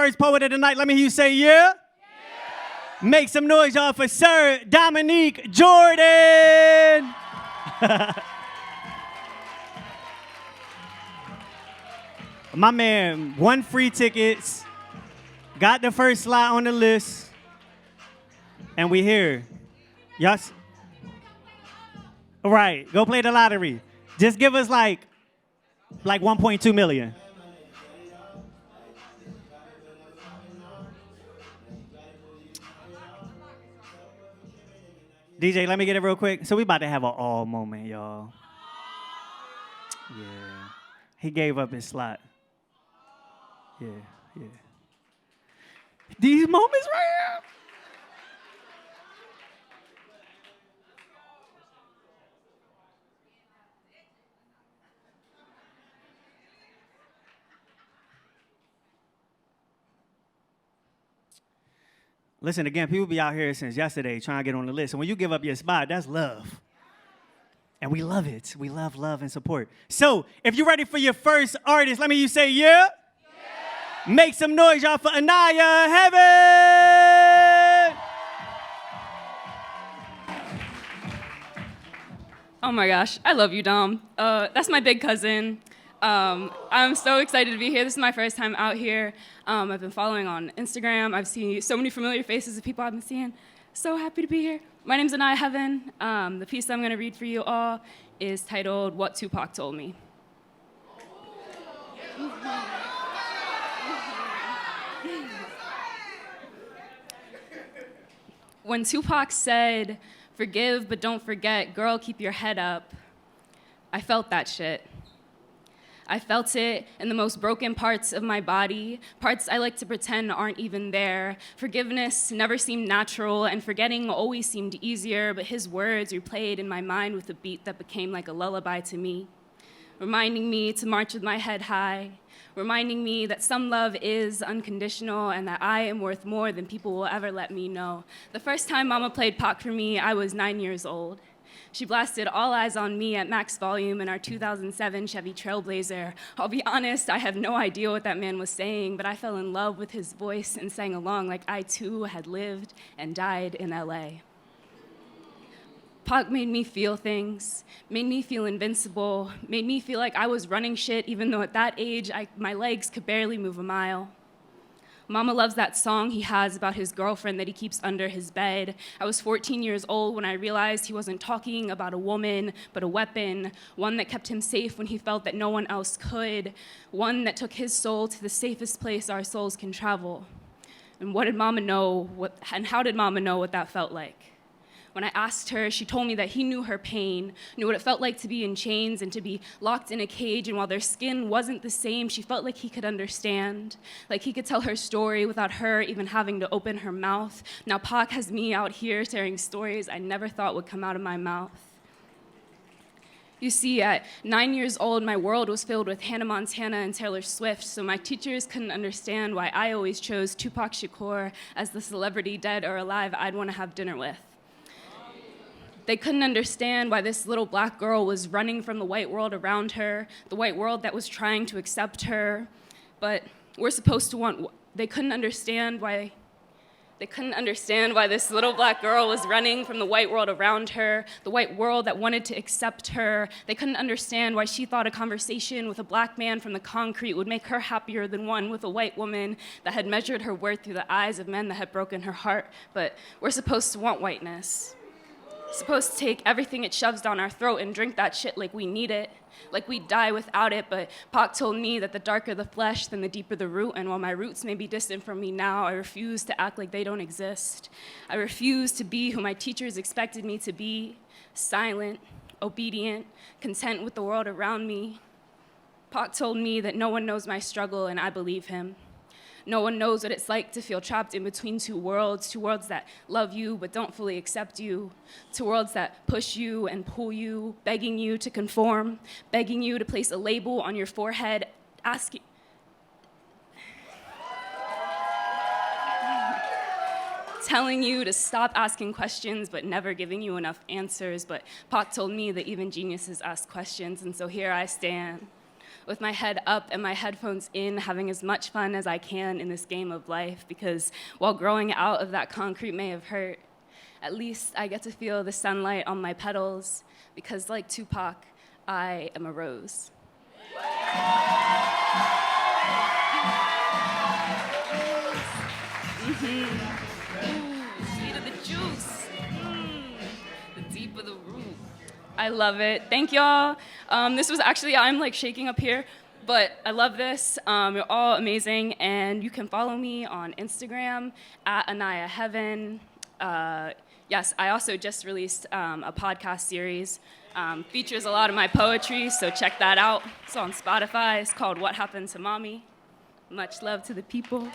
First poet of the night, let me hear you say yeah. Make some noise, y'all, for Sir Dominique Jordan. My man won free tickets, got the first slot on the list, and we here. Y'all, all right, go play the lottery. Just give us like 1.2 million. DJ, let me get it real quick. So we about to have an all moment, y'all. Yeah. He gave up his slot. Yeah. These moments right here. Listen, again, people be out here since yesterday trying to get on the list. And when you give up your spot, that's love. And we love it. We love and support. So, if you're ready for your first artist, let me hear you say yeah. Make some noise, y'all, for Aniah Heaven. Oh my gosh, I love you, Dom. That's my big cousin. I'm so excited to be here. This is my first time out here. I've been following on Instagram. I've seen so many familiar faces of people I've been seeing. So happy to be here. My name's Aniah Heaven. The piece I'm going to read for you all is titled What Tupac Told Me. When Tupac said, "Forgive but don't forget, girl, keep your head up," I felt that shit. I felt it in the most broken parts of my body, parts I like to pretend aren't even there. Forgiveness never seemed natural, and forgetting always seemed easier, but his words replayed in my mind with a beat that became like a lullaby to me, reminding me to march with my head high, reminding me that some love is unconditional and that I am worth more than people will ever let me know. The first time Mama played Pac for me, I was 9 years old. She blasted All Eyes on Me at max volume in our 2007 Chevy Trailblazer. I'll be honest, I have no idea what that man was saying, but I fell in love with his voice and sang along like I too had lived and died in LA. Pac made me feel things, made me feel invincible, made me feel like I was running shit even though at that age my legs could barely move a mile. Mama loves that song he has about his girlfriend that he keeps under his bed. I was 14 years old when I realized he wasn't talking about a woman, but a weapon, one that kept him safe when he felt that no one else could, one that took his soul to the safest place our souls can travel. And what did Mama know, and how did Mama know what that felt like? When I asked her, she told me that he knew her pain, knew what it felt like to be in chains and to be locked in a cage, and while their skin wasn't the same, she felt like he could understand, like he could tell her story without her even having to open her mouth. Now Pac has me out here sharing stories I never thought would come out of my mouth. You see, at 9 years old, my world was filled with Hannah Montana and Taylor Swift, so my teachers couldn't understand why I always chose Tupac Shakur as the celebrity, dead or alive, I'd want to have dinner with. They couldn't understand why this little black girl was running from the white world around her, the white world that was trying to accept her. But we're supposed to want, they couldn't understand why this little black girl was running from the white world around her, the white world that wanted to accept her. They couldn't understand why she thought a conversation with a black man from the concrete would make her happier than one with a white woman that had measured her worth through the eyes of men that had broken her heart. But we're supposed to want whiteness. Supposed to take everything it shoves down our throat and drink that shit like we need it, like we die without it. But Pac told me that the darker the flesh, then the deeper the root, and while my roots may be distant from me now, I refuse to act like they don't exist. I refuse to be who my teachers expected me to be, silent, obedient, content with the world around me. Pac told me that no one knows my struggle, and I believe him. No one knows what it's like to feel trapped in between two worlds that love you but don't fully accept you, two worlds that push you and pull you, begging you to conform, begging you to place a label on your forehead, telling you to stop asking questions but never giving you enough answers. But Pac told me that even geniuses ask questions, and so here I stand, with my head up and my headphones in, having as much fun as I can in this game of life, because while growing out of that concrete may have hurt, at least I get to feel the sunlight on my petals, because like Tupac, I am a rose. Sweet of the juice, the deep of the root. I love it. Thank y'all. This was actually, I'm like shaking up here, but I love this. You're all amazing, and you can follow me on Instagram at Aniah Heaven. Yes, I also just released a podcast series. Features a lot of my poetry, so check that out. It's on Spotify. It's called What Happened to Mommy. Much love to the people.